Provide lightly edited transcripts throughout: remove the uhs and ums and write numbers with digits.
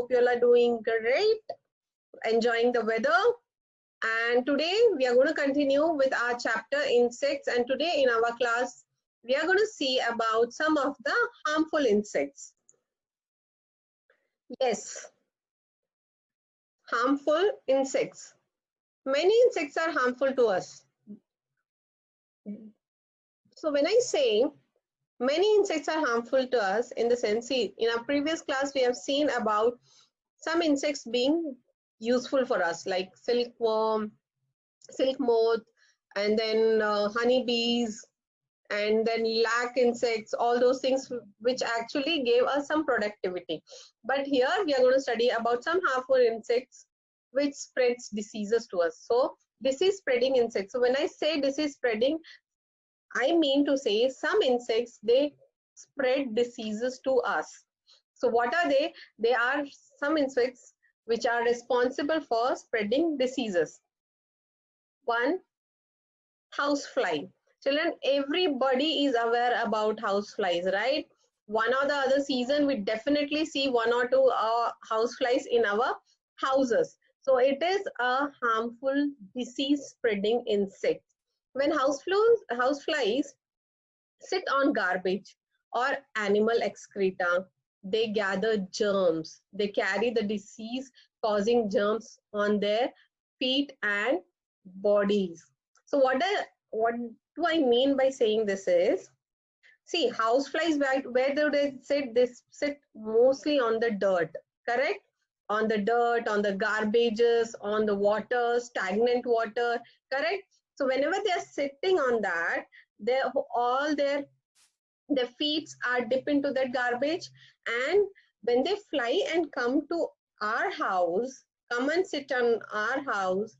hope you all are doing great, enjoying the weather. And today we are going to continue with our chapter insects. And today in our class, we are going to see about some of the harmful insects. Yes, harmful insects. Many insects are harmful to us. So when I say many insects are harmful to us, in the sense, see, in our previous class, we have seen about some insects being useful for us, like silkworm, silk moth, and then honeybees, and then lac insects, all those things which actually gave us some productivity. But here we are going to study about some harmful insects which spreads diseases to us. So disease spreading insects. So when I say disease spreading, I mean to say some insects, they spread diseases to us. So what are they? They are some insects which are responsible for spreading diseases. One, housefly. Children, everybody is aware about houseflies, right? One or the other season, we definitely see one or two houseflies in our houses. So it is a harmful disease spreading insect. When houseflies sit on garbage or animal excreta, they gather germs. They carry the disease causing germs on their feet and bodies. So what do I mean by saying this is, see, houseflies, where do they sit? They sit mostly on the dirt, correct? On the dirt, on the garbages, on the water, stagnant water, correct? So whenever they are sitting on that, all their feet are dip into that garbage, and when they fly and come to our house, come and sit on our house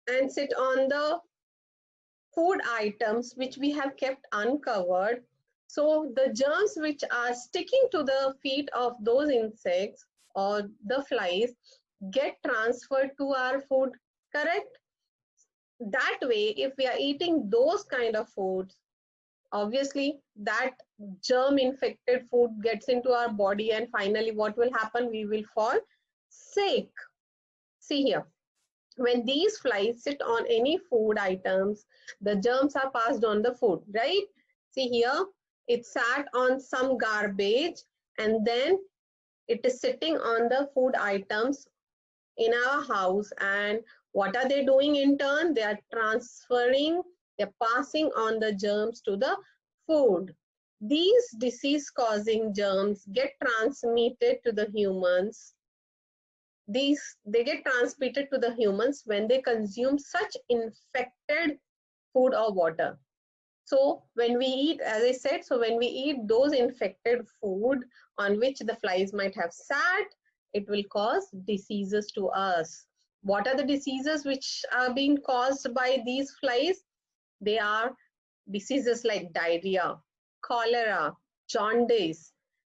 and sit on the food items which we have kept uncovered. So the germs which are sticking to the feet of those insects or the flies get transferred to our food, correct? That way, if we are eating those kind of foods, obviously that germ infected food gets into our body, and finally what will happen? We will fall sick. See here, when these flies sit on any food items, the germs are passed on the food, right? See here, it sat on some garbage and then it is sitting on the food items in our house, and what are they doing in turn? They are transferring, they're passing on the germs to the food. These disease causing germs get transmitted to the humans. They get transmitted to the humans when they consume such infected food or water. So when we eat, as I said, so when we eat those infected food on which the flies might have sat, it will cause diseases to us. What are the diseases which are being caused by these flies? They are diseases like diarrhea, cholera, jaundice.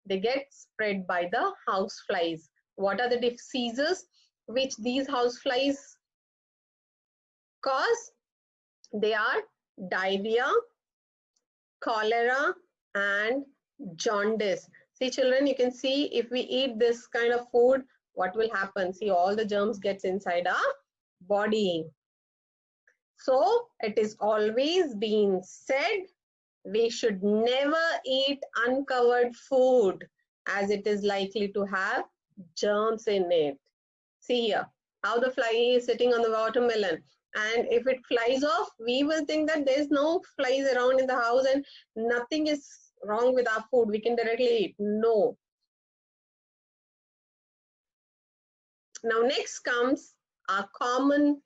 They get spread by the house flies. What are the diseases which these house flies cause? They are diarrhea, cholera, and jaundice. See children, you can see if we eat this kind of food, what will happen? See, all the germs gets inside our body. So it is always been said, we should never eat uncovered food as it is likely to have germs in it. See here, how the fly is sitting on the watermelon. And if it flies off, we will think that there's no flies around in the house and nothing is wrong with our food. We can directly eat. No. Now next comes our common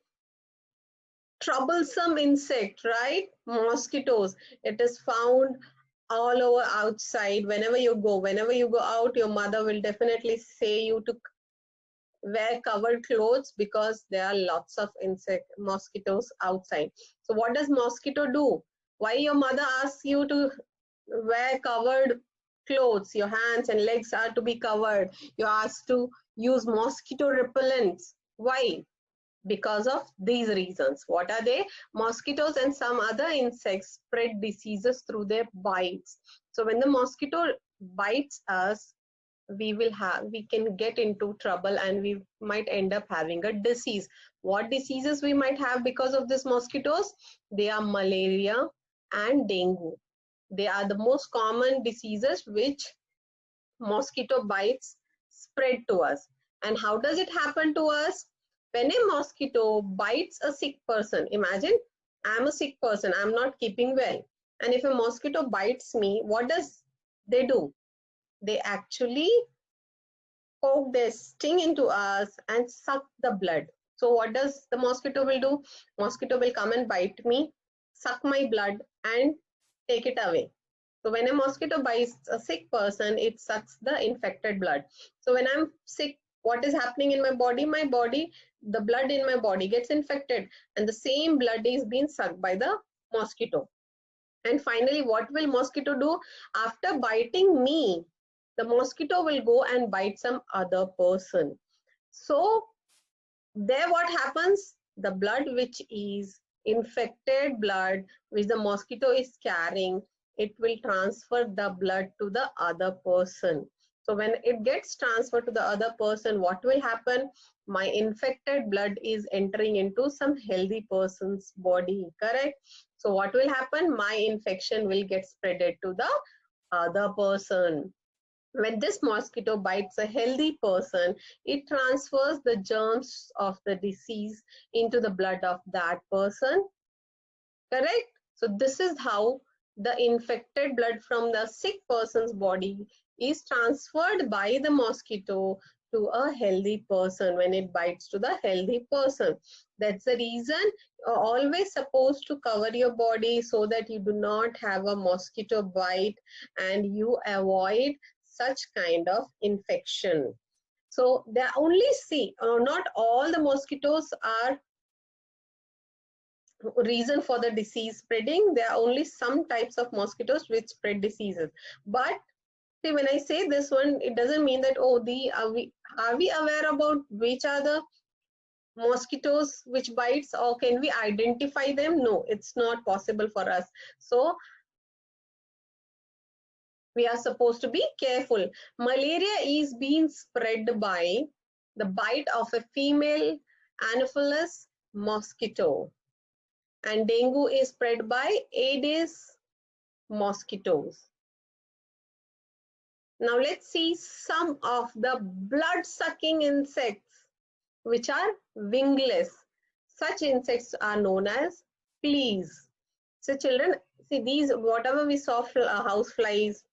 troublesome insect, right? Mosquitoes. It is found all over outside. Whenever you go out, your mother will definitely say you to wear covered clothes because there are lots of mosquitoes outside. So what does mosquito do? Why your mother asks you to wear covered clothes? Your hands and legs are to be covered. You're asked to use mosquito repellents. Why? Because of these reasons. What are they? Mosquitoes and some other insects spread diseases through their bites. So when the mosquito bites us, we can get into trouble and we might end up having a disease. What diseases we might have because of these mosquitoes? They are malaria and dengue. They are the most common diseases which mosquito bites spread to us. And how does it happen to us? When a mosquito bites a sick person, imagine I'm a sick person, I'm not keeping well. And if a mosquito bites me, what does they do? They actually poke their sting into us and suck the blood. So what does the mosquito will do? Mosquito will come and bite me, suck my blood and take it away. So when a mosquito bites a sick person, it sucks the infected blood. So when I'm sick, what is happening in my body? The blood in my body gets infected and the same blood is being sucked by the mosquito. And finally, what will mosquito do? After biting me, the mosquito will go and bite some other person. So there what happens? The blood which is infected blood, which the mosquito is carrying, it will transfer the blood to the other person. So when it gets transferred to the other person, what will happen? My infected blood is entering into some healthy person's body, correct? So what will happen? My infection will get spreaded to the other person. When this mosquito bites a healthy person, it transfers the germs of the disease into the blood of that person, correct? So this is how the infected blood from the sick person's body is transferred by the mosquito to a healthy person when it bites to the healthy person. That's the reason you're always supposed to cover your body so that you do not have a mosquito bite and you avoid such kind of infection. So there are only not all the mosquitoes are reason for the disease spreading. There are only some types of mosquitoes which spread diseases. But see, when I say this one, it doesn't mean that are we aware about which are the mosquitoes which bites, or can we identify them? No, it's not possible for us. So we are supposed to be careful. Malaria is being spread by the bite of a female Anopheles mosquito, and dengue is spread by Aedes mosquitoes. Now let's see some of the blood-sucking insects which are wingless. Such insects are known as fleas. So children, see these, whatever we saw, house flies,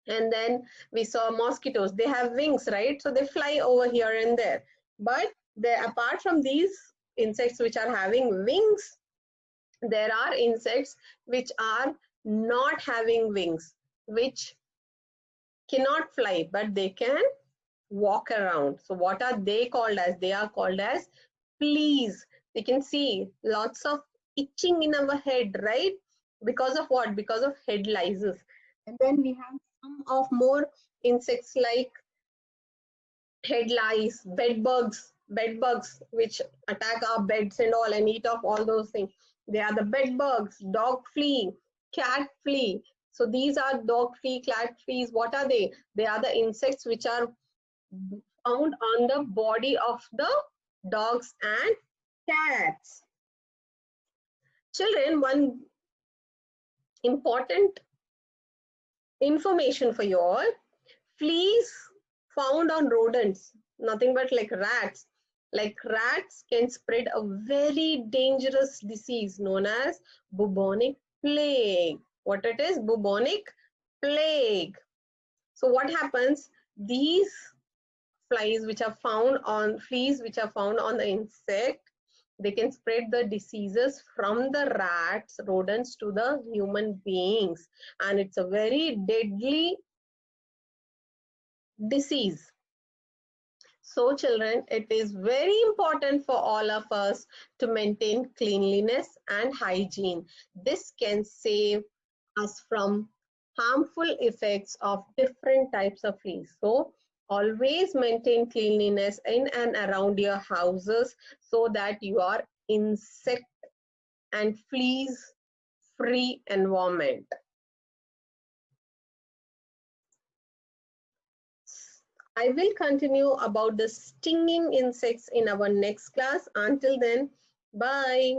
and then we saw mosquitoes, they have wings, right? So they fly over here and there. But apart from these insects which are having wings, there are insects which are not having wings, which cannot fly, but they can walk around. So what are they called as? They are called as fleas. You can see lots of itching in our head, right? Because of what? Because of head lices. And then we have some of more insects like head lice, bed bugs which attack our beds and all and eat off all those things. They are the bed bugs, dog flea, cat flea. So these are dog flea, cat fleas. What are they? They are the insects which are found on the body of the dogs and cats. Children, one important information for you all: fleas found on rodents, nothing but like rats. Like rats can spread a very dangerous disease known as bubonic plague. What it is? Bubonic plague. So what happens? These fleas which are found on the insect, they can spread the diseases from the rats, rodents to the human beings, and it's a very deadly disease. So children, it is very important for all of us to maintain cleanliness and hygiene. This can save us from harmful effects of different types of fleas. So always maintain cleanliness in and around your houses so that you are insect and fleas free environment. I will continue about the stinging insects in our next class. Until then, bye.